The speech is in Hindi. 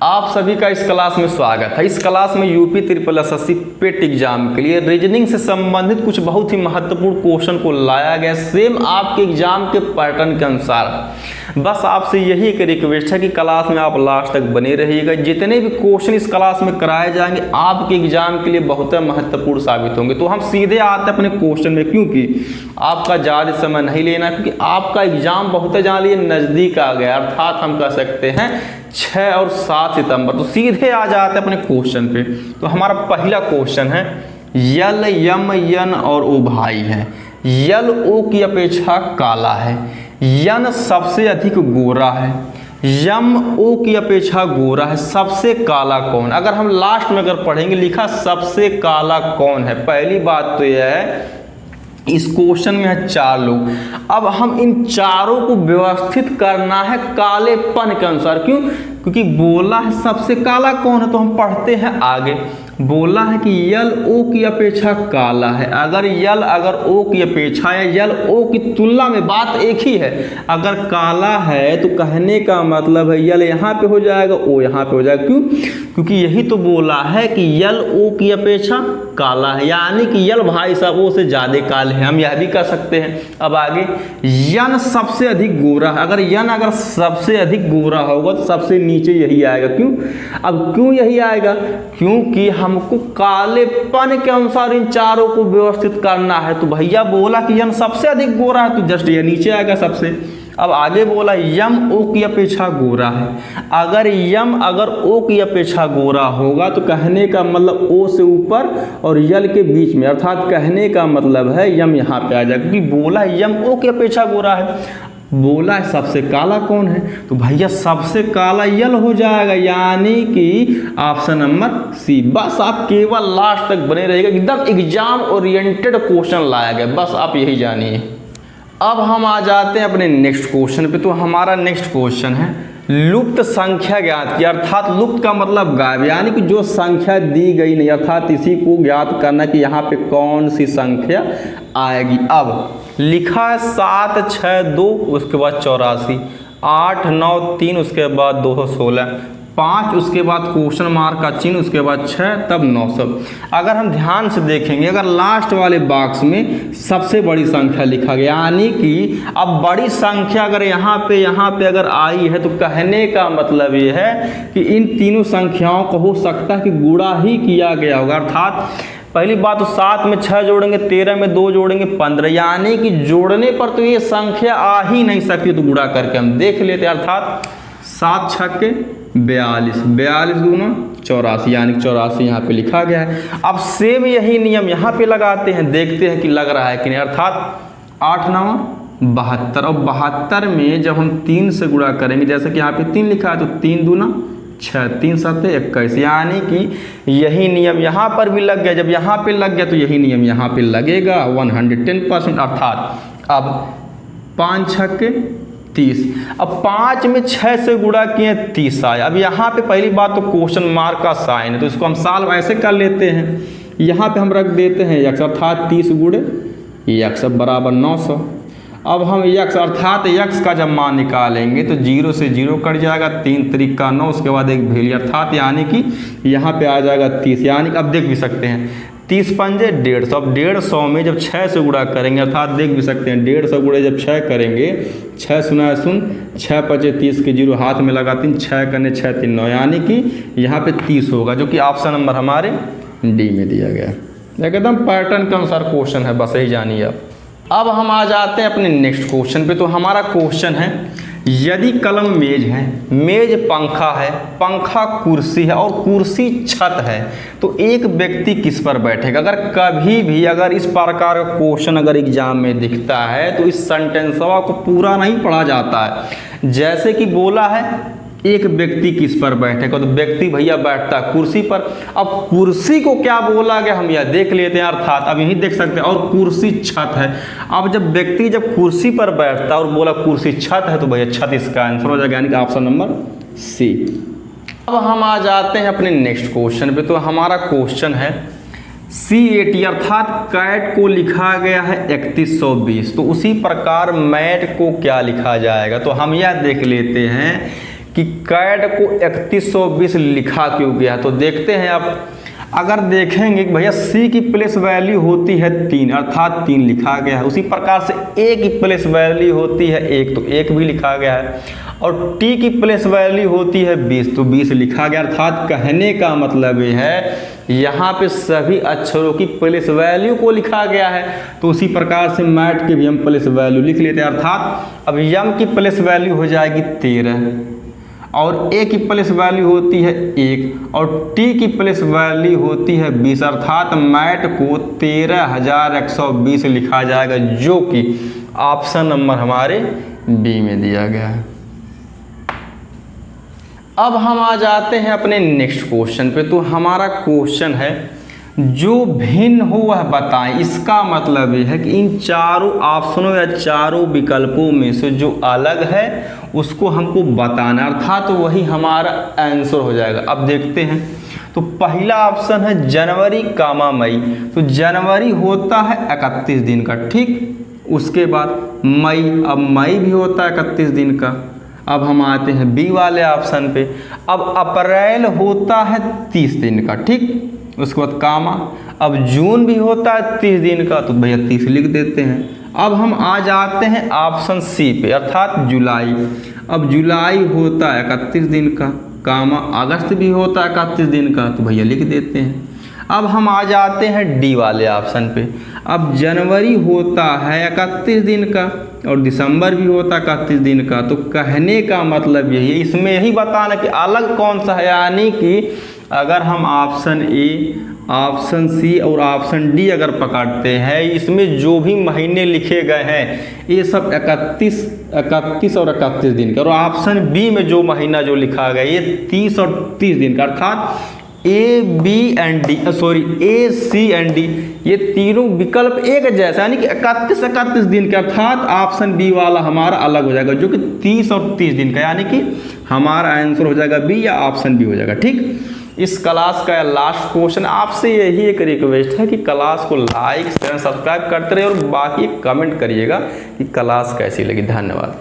आप सभी का इस क्लास में स्वागत है। इस क्लास में यूपी ट्रिपल एसएससी पेट एग्जाम के लिए रीजनिंग से संबंधित कुछ बहुत ही महत्वपूर्ण क्वेश्चन को लाया गया, सेम आपके एग्जाम के पैटर्न के अनुसार। बस आपसे यही एक रिक्वेस्ट है कि क्लास में आप लास्ट तक बने रहिएगा। जितने भी क्वेश्चन इस क्लास में कराए जाएंगे आपके एग्जाम के लिए बहुत महत्वपूर्ण साबित होंगे। तो हम सीधे आते हैं अपने क्वेश्चन में, क्योंकि आपका ज़्यादा समय नहीं लेना, क्योंकि आपका एग्जाम बहुत जानिए नज़दीक आ गया, अर्थात हम कह सकते हैं 6 और 7 सितंबर। तो सीधे आ जाते हैं अपने क्वेश्चन पे। तो हमारा पहला क्वेश्चन है, यल यम यन और ओ भाई है। यल ओ की अपेक्षा काला है, यन सबसे अधिक गोरा है, यम ओ की अपेक्षा गोरा है, सबसे काला कौन। अगर हम लास्ट में अगर पढ़ेंगे लिखा सबसे काला कौन है। पहली बात तो यह है इस क्वेश्चन में है 4 लोग। अब हम इन चारों को व्यवस्थित करना है कालेपन के अनुसार। क्यों? क्योंकि बोला है सबसे काला कौन है, तो हम पढ़ते हैं आगे। बोला है कि यल ओ की अपेक्षा काला है। अगर यल अगर ओ की अपेक्षा या यल ओ की तुलना में बात एक ही है। अगर काला है तो कहने का मतलब है यल यहाँ पे हो जाएगा, ओ यहाँ पे हो जाएगा। क्यों? क्योंकि यही तो बोला है कि यल ओ की अपेक्षा काला है, यानी कि यल भाई साहब ओ से ज़्यादा काले हैं। हम यह भी कह सकते हैं। अब आगे यन सबसे अधिक गोरा है। अगर यन अगर सबसे अधिक गोरा होगा तो सबसे नीचे यही आएगा। क्यों? अब क्यों यही आएगा? क्योंकि हमको कालेपन के अनुसार इन चारों को व्यवस्थित करना है। तो भैया बोला कि यन सबसे अधिक गोरा है तो जस्ट ये नीचे आएगा सबसे। अब आगे बोला यम ओ की अपेक्षा गोरा है। अगर यम अगर ओ की अपेक्षा गोरा होगा तो कहने का मतलब ओ से ऊपर और यल के बीच में, अर्थात कहने का मतलब है यम यहाँ पे आ जाएगा, क्योंकि बोला यम ओ की अपेक्षा गोरा है। बोला है सबसे काला कौन है, तो भैया सबसे काला यल हो जाएगा, यानी कि ऑप्शन नंबर सी। बस आप केवल लास्ट तक बने रहिएगा, एकदम एग्जाम ओरिएंटेड क्वेश्चन लाया गया, बस आप यही जानिए। अब हम आ जाते हैं अपने नेक्स्ट क्वेश्चन पे। तो हमारा नेक्स्ट क्वेश्चन है लुप्त संख्या ज्ञात की, अर्थात लुप्त का मतलब गायब, यानी कि जो संख्या दी गई नहीं, अर्थात इसी को ज्ञात करना कि यहाँ पे कौन सी संख्या आएगी। अब लिखा है 7 6 2 उसके बाद 84, 8 9 3 उसके बाद 216, 5 उसके बाद क्वेश्चन मार्क का चिन्ह उसके बाद 6 तब 900। अगर हम ध्यान से देखेंगे अगर लास्ट वाले बॉक्स में सबसे बड़ी संख्या लिखा गया, यानी कि अब बड़ी संख्या अगर यहाँ पे अगर आई है तो कहने का मतलब ये है कि इन तीनों संख्याओं को हो सकता है कि गुणा ही किया गया होगा। अर्थात पहली बात तो 7 में 6 जोड़ेंगे, 13 में 2 जोड़ेंगे 15, यानी कि जोड़ने पर तो ये संख्या आ ही नहीं सकती, तो गुणा करके हम देख लेते हैं। अर्थात 7 छक्के 42, 42 दूना 84, यानी 84 यहाँ पे लिखा गया है। अब सेम यही नियम यहाँ पे लगाते हैं, देखते हैं कि लग रहा है कि नहीं। अर्थात 8 9 72, और 72 में जब हम 3 से गुणा करेंगे, जैसे कि यहाँ पे 3 लिखा है तो 3 दूना 6, 3 7 21, यानी कि यही नियम यहाँ पर भी लग गया। जब यहाँ पे लग गया तो यही नियम यहाँ पे लगेगा 110%। अर्थात अब 5 छक्के 30, अब 5 में 6 से गुणा किए 30 आया। अब यहाँ पे पहली बात तो क्वेश्चन मार्क का साइन है, तो इसको हम सॉल्व ऐसे कर लेते हैं। यहाँ पे हम रख देते हैं x, अर्थात 30 गुणे x बराबर 900। अब हम x अर्थात x का जब मान निकालेंगे तो 0 से 0 कट जाएगा, 3 3 का 9, उसके बाद एक वैल्यू, अर्थात यानी कि यहाँ पे आ जाएगा 30, यानी कि अब देख भी सकते हैं 30 पंजे 150। अब 150 में जब 6 से गुणा करेंगे, अर्थात देख भी सकते हैं 150 गुणे जब 6 करेंगे, 6 सुना सुन 6 5 30 के 0 हाथ में लगा 3, 6 करने 6 3 9, यानी कि यहाँ पे 30 होगा, जो कि ऑप्शन नंबर हमारे डी में दिया गया है। एकदम पैटर्न के अनुसार क्वेश्चन है, बस यही जानिए आप। अब हम आ जाते हैं अपने नेक्स्ट क्वेश्चन पे। तो हमारा क्वेश्चन है यदि कलम मेज है, मेज पंखा है, पंखा कुर्सी है और कुर्सी छत है, तो एक व्यक्ति किस पर बैठेगा। अगर कभी भी अगर इस प्रकार का क्वेश्चन अगर एग्जाम में दिखता है तो इस सेंटेंसवा को पूरा नहीं पढ़ा जाता है। जैसे कि बोला है एक व्यक्ति किस पर बैठेगा, तो व्यक्ति भैया बैठता है कुर्सी पर। अब कुर्सी को क्या बोला गया हम यह देख लेते हैं। अर्थात अब यही देख सकते हैं, और कुर्सी छत है। अब जब व्यक्ति जब कुर्सी पर बैठता है और बोला कुर्सी छत है, तो भैया छत इसका आंसर हो जाएगा, यानी कि ऑप्शन नंबर सी। अब हम आ जाते हैं अपने नेक्स्ट क्वेश्चन पे। तो हमारा क्वेश्चन है CAT, अर्थात कैट को लिखा गया है 3120, तो उसी प्रकार मैट को क्या लिखा जाएगा। तो हम यह देख लेते हैं कि कैट को 3120 लिखा क्यों गया। तो देखते हैं आप, अगर देखेंगे कि भैया सी की प्लेस वैल्यू होती है 3, अर्थात 3 लिखा गया है। उसी प्रकार से ए की प्लेस वैल्यू होती है 1, तो 1 भी लिखा गया है। और टी की प्लेस वैल्यू होती है 20, तो 20 लिखा गया। अर्थात कहने का मतलब ये है यहाँ पे सभी अक्षरों की प्लेस वैल्यू को लिखा गया है। तो उसी प्रकार से मैट की भी हम प्लेस वैल्यू लिख लेते हैं। अर्थात अब यम की प्लेस वैल्यू हो जाएगी 13 और ए की प्लेस वैल्यू होती है 1 और टी की प्लेस वैल्यू होती है 20। अर्थात मैट को 13120 लिखा जाएगा, जो कि ऑप्शन नंबर हमारे बी में दिया गया है। अब हम आ जाते हैं अपने नेक्स्ट क्वेश्चन पे। तो हमारा क्वेश्चन है, जो भिन्न हो वह बताएं। इसका मतलब ये है कि इन चारों ऑप्शनों या चारों विकल्पों में से जो अलग है उसको हमको बताना, अर्थात तो वही हमारा आंसर हो जाएगा। अब देखते हैं, तो पहला ऑप्शन है जनवरी कामा मई। तो जनवरी होता है 31 दिन का, ठीक। उसके बाद मई, अब मई भी होता है 31 दिन का। अब हम आते हैं बी वाले ऑप्शन पे। अब अप्रैल होता है 30 दिन का, ठीक। उसके बाद कामा, अब जून भी होता है 30 दिन का, तो भैया 30 लिख देते हैं। अब हम आ जाते हैं ऑप्शन सी पे, अर्थात जुलाई। अब जुलाई होता है 31 दिन का, कामा अगस्त भी होता है 31 दिन का, तो भैया लिख देते हैं। अब हम आ जाते हैं डी वाले ऑप्शन पे। अब जनवरी होता है 31 दिन का और दिसंबर भी होता है 31 दिन का। तो कहने का मतलब यही है, इसमें यही बताना कि अलग कौन सा है। यानी कि अगर हम ऑप्शन ए, ऑप्शन सी और ऑप्शन डी अगर पकड़ते हैं, इसमें जो भी महीने लिखे गए हैं ये सब 31 और 31 दिन का। और ऑप्शन बी में जो महीना जो लिखा गया ये 30 और 30 दिन का। अर्थात A B and D, sorry A C and D, ये तीनों विकल्प एक जैसा, यानी कि 31 दिन का। अर्थात ऑप्शन बी वाला हमारा अलग हो जाएगा, जो कि 30 और 30 दिन का, यानी कि हमारा आंसर हो जाएगा बी या ऑप्शन बी हो जाएगा, ठीक। इस क्लास का लास्ट क्वेश्चन, आपसे यही एक रिक्वेस्ट है कि क्लास को लाइक शेयर सब्सक्राइब करते रहिए और बाकी कमेंट करिएगा कि क्लास कैसी लगी। धन्यवाद।